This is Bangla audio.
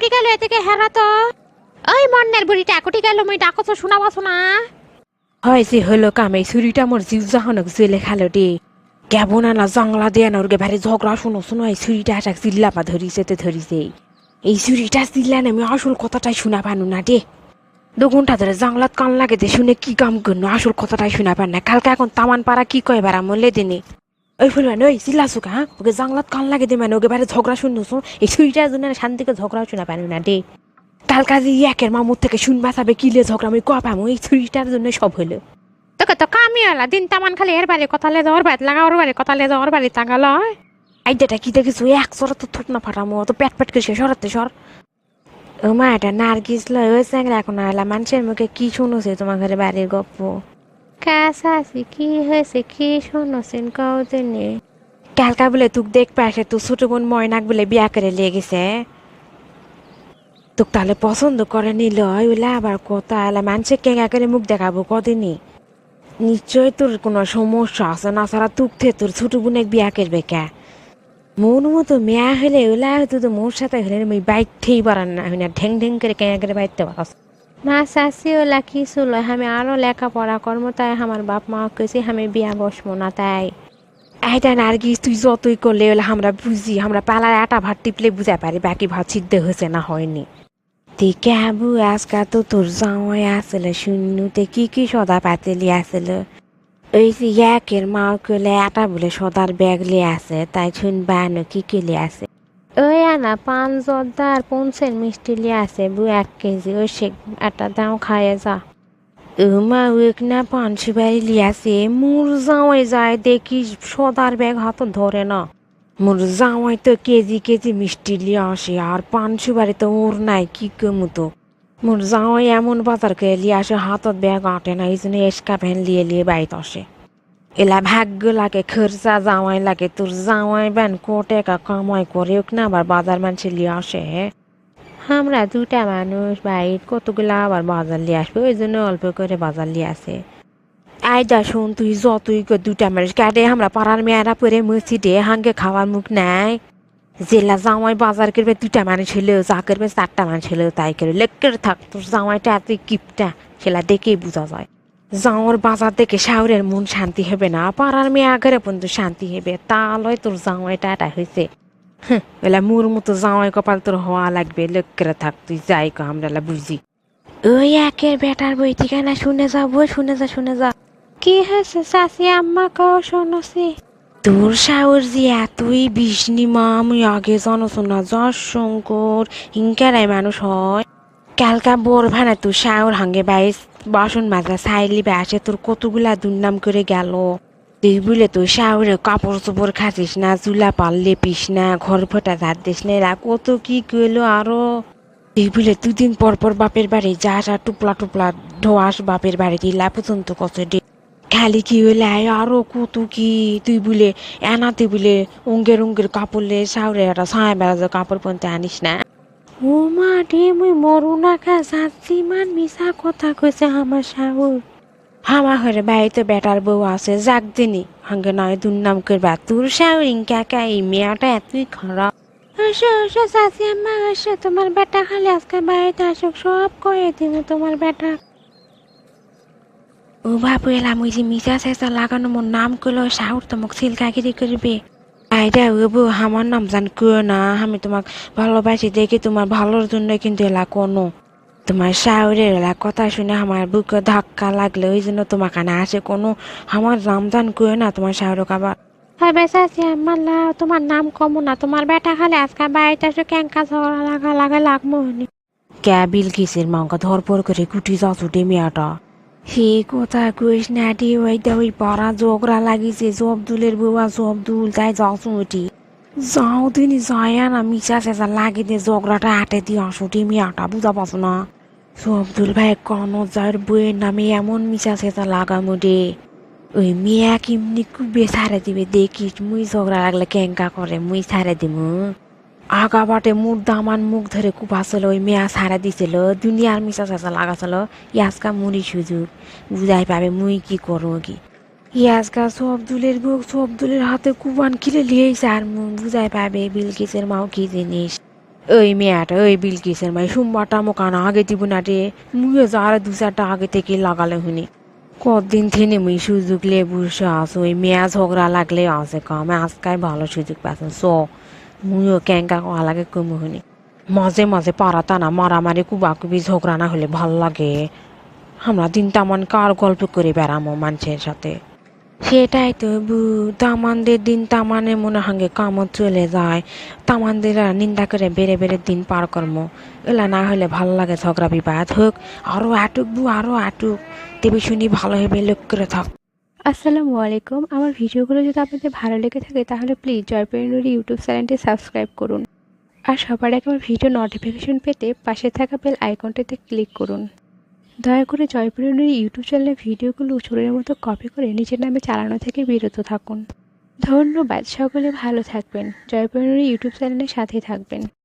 কুটি গেল এদিকে হেরা তো ওই মন্নের বুড়িটা কুটি গেল মুই ডাকছ শোনাবাছ না হয় যে হলো কামে ছুরিটা মোর জিউ জাহানক জেলে খালো দে কেমন আনা জংলা দিয়ে না ওরকে ভারি ঝগড়া শুনো শুনো এই ছুরিটা আটাক চিল্লাপা ধরিছে তো ধরিছে এই ছুরিটা চিল্লা আমি আসল কথাটাই শোনা পানু না দে 2 ঘন্টা ধরে জংলাত কান লাগে দে শুনে কি কাম করনো আসল কথাটাই শোনা পান না কালকে এখন তামান পাড়া কি কয় বেড়া মরলে দিনে ওই ফুলবান ওই চিল্লাছু কা ওকে জংলাত কান লাগে দে মানে ওকে বাইরে ঝগড়া শুনছো এই ছুরিটার জন্য শান্তিকে ঝগড়া শোনা পানু না দে কালকা যে একের মামুর থেকে শুনবা চাবে কিলে ঝগড়া আমি কয়া পামো এই ছুরিটার জন্য সব হলো তোকে তো কামি হলা দিন তামান খালি এর বাড়ি কথা লে যাওয়ার বাড়ি লাগা ওর বাড়ি কথা লে যাওয়ার বাড়ি তাগাল আইডিয়াটা কি দেখেছো এক সরা তো থুট না ফাটামো তো পেট পেট করে সরাতে সর ও মা এটা নার্গিস লয় ওই স্যাংরা এখন আলা মানুষের মুখে কি শুনেছে তোমার ঘরে বাড়ির গপ্প কাছে কি হয়েছে কি শুনছেন কও দিনে কালকা বলে তুক দেখ পাশে তো ছোট বোন ময়নাক বলে বিয়া করে লিয়ে গেছে তোক তাহলে পছন্দ করে নিল ওইলা আবার কথা এলা মানুষের কেঙ্গা করে মুখ দেখাবো কদিনই নিশ্চয় তোর কোনো সমস্যা আছে না সারা তুক থে তোর ছোট বোনের বিয়া করবে কে মন মতো মেয়া হলে ওলা হয়তো তো মোর সাথে হলে আমি বাইক ঠেই পারান না হইনা ঢেং ঢেং করে কেঙ্গা করে বাইতে পারস না চাষি ওলা কি ছিল আমি আরো লেখাপড়া করবো তাই আমার বাপ মা কেছে আমি বিয়া বসবো না তাই এইটা নার্গিস তুই যতই করলে ওলা আমরা বুঝি আমরা পালার আটা ভাত টিপলে বুঝা পারি বাকি ভাত সিদ্ধ হয়েছে না হয়নি দেখে আবু আজকাল তো তোর জামাই আসলে শূন্যতে কি সদা পাতেলি আসলে ওই যে একের মা কলে আটা বলে সদার ব্যাগ লিয়ে আছে তাই শুনবা কি লি আছে ওই আনা 5 জর্দার 5 মিষ্টি লিয়ে আছে 1 কেজি ওই সে একটা দাও খাইয়ে যা মা ওই না পানসি বাড়ি লিয়ে আছে মোর জামাই যায় দেখি সদার ব্যাগ হাত ধরে না মোর জামাই তো কেজি মিষ্টি লিয়ে আসে আর পানসি বাড়ি তো ওর নাই কি কমতো মোর জামাই এমন বাজার করে লিয়ে আসে হাতত ব্যাগ আটে না এই জন্য এসকা ভ্যান লিয়ে বাড়িতে আসে এলা ভাগ্য লাগে খরচা জামাই লাগে তোর জামাই ব্যান টাকা কামাই করে না আবার বাজার মানুষ লিয়ে আসে আমরা 2টা মানুষ বাইর কতগুলা আবার বাজার লিয়ে আসবে ওই জন্য অল্প করে বাজার লিয়ে আসে আইডা শোন তুই যতই 2টা মানুষ কাটে আমরা পাড়ার মেয়েরা পরে মসজিদে হাঙ্গে খাওয়ার মুখ নাই জেলা জামাই বাজার করবে 2টা মানুষ হলেও যা করবে 4টা মানুষ হলেও তাই করে লেক্কের থাক তোর জামাইটা এতই কিপটা সেলা দেখেই বোঝা যায় জাওয়ার বাজার দেখে শাওরের মন শান্তি হবে না পাড়ার মেয়ে আগের পর্যন্ত শান্তি হবে তা লয় তোর জামাইটা এটা হয়েছে এলা মোর মতো জামাই কপাল তোর হওয়া লাগবে লেক্কের থাক তুই যাই কো আমরা বুঝি ওই একের বেটার বই ঠিকানা শুনে যা কি হয়েছে চাষি আম্মা কও শোনছি তোর শাওর যে এতই বিষ্ণি মা আমি আগে জানোস না যশ শঙ্কর হিংকারাই মানুষ হয় কালকা বোর ভানা তোর শাওর হাঙ্গে বাইস বাসন মাজা সাইলি আসে তোর কতগুলা দুর্নাম করে গেল তুই বলে তোর শাওরে কাপড় চোপড় খাচ্ছিস না চুলা পাল্লে পিস না ঘর ফোটা ঝাড় দিস না এরা কত কি কইলো আরো তুই বলে 2 দিন পর বাপের বাড়ি যা টুপলা ধোয়াস বাপের বাড়ি দিলা পর্যন্ত কত খালি কি হইলে আরো কত কি তুই বলে এনাতে বলে অঙ্গের কাপড়লে শাওরে একটা ছায়া বেড়া কাপড় পনতে আনিস না ও মা রে মুই মরু না কা যাচ্ছি মান মিশা কথা কইছে আমার শাহুর আমার ঘরে বাড়িতে বেটার বউ আছে যাক দিনি হাঙ্গে নয় দুর্নাম করবা তোর শাওর ইনকা এই মেয়াটা এতই খারাপ আসো চাচি আম্মা আসো তোমার বেটা খালি আজকে বাড়িতে আসুক সব কয়ে দিব তোমার বেটা ও বাবু এলাম ওই যে মিশা চেষ্টা লাগানো মোর নাম করলো শাহুর তো মোক সিলকাগিরি করবে আইডা ও বউ আমার নাম জান কেউ না আমি তোমাক ভালোবাসি দেখি তোমার ভালোর জন্য কিন্তু এলা কোনো তোমার শাওরের এলা কথা শুনে আমার বুকে ধাক্কা লাগলে ওই জন্য তোমার কানে আসে কোনো আমার নাম জান কেউ না তোমার শাহরুখ আবার হবে চাচি আম্মা লাও তোমার নাম কমো না তোমার বেটা খালি আজকে বাড়িতে আসো ক্যাঙ্কা ঝগড়া লাগা লাগমো ক্যা বিলকিসের মাঙ্কা ধরপর করে কুটি যাচ্ছ মেয়াটা হে কথা কইস না ডি ওই পাড়া ঝগড়া লাগিছে জবদুলের বউয়া জবদুল তাই যাচ্ছ ওটি যাও তিনি যায় না মিশা চেঁচা লাগে দিয়ে ঝগড়াটা আটে দিয়ে আসো মেয়াটা বুঝা পাচ্ছ না জবদুল ভাই কোনো যার বইয়ের নামে এমন মিশা চেঁচা লাগামো রে ওই মেয়া কিমনি কুবে ছাড়ে দিবে দেখিস মুই ঝগড়া লাগলে কেঙ্কা করে মুই ছাড়ে দিমু আগা বাটে মুখ দামান মুখ ধরে কুপাছিল ওই মেয়া ছাড়া দিছিল দুনিয়ার মিশা চেঁচা লাগাছিল ইয়াজকা মুড়ি সুযোগ বুঝাই পাবে মুই কি করো কি ইয়াজকা সবদুলের বুক সবদুলের হাতে কুবান কিলে লিয়েছে আর মুখ বুঝাই পাবে বিলকিসের মাও কি জিনিস ওই মেয়েটা ওই বিলকিসের মাই সোমবারটা মোকানা আগে দিব না রে, মুইও যার 2-4টা আগে থেকে লাগালে শুনি। কদিন থেকে মুই সুযোগ লিয়ে বসে আছো, ওই মেয়া ঝগড়া লাগলে আছে কাম, আজকাই ভালো সুযোগ পাচ্ছেন মুইও ক্যাঙ্কা কয়া লাগে কমু শুনি। মাঝে মাঝে পারাতা না মারামারি কুবাকুবি ঝগড়া না হলে ভাল লাগে। আমরা দিন তামান কার গল্প করে বেড়ামো মানুষের সাথে। সেটাই তো বু, তামানদের দিন তামানে মনে হাঙ্গে কামত চলে যায়, তামানদের নিন্দা করে বেড়ে বেড়ে দিন পার কর্ম। এলা না হলে ভাল লাগে, ঝগড়া বিবাদ হোক আরো আটুক বু আরো আটুক, দেবী শুনি ভালো হবে লোক করে থাক। আসসালামু আলাইকুম। আমার ভিডিওগুলো যদি আপনাদের ভালো লেগে থাকে তাহলে প্লিজ জয়পুরি নুরি ইউটিউব চ্যানেলটি সাবস্ক্রাইব করুন। আর সবার আগে আমার ভিডিও নোটিফিকেশন পেতে পাশে থাকা বেল আইকনটিতে ক্লিক করুন। দয়া করে জয়পুরি নুরি ইউটিউব চ্যানেলের ভিডিওগুলো চোরের মতো কপি করে নিজের নামে চালানো থেকে বিরত থাকুন। ধন্যবাদ। সকলে ভালো থাকবেন। জয়পুরি নুরি ইউটিউব চ্যানেলের সাথে থাকবেন।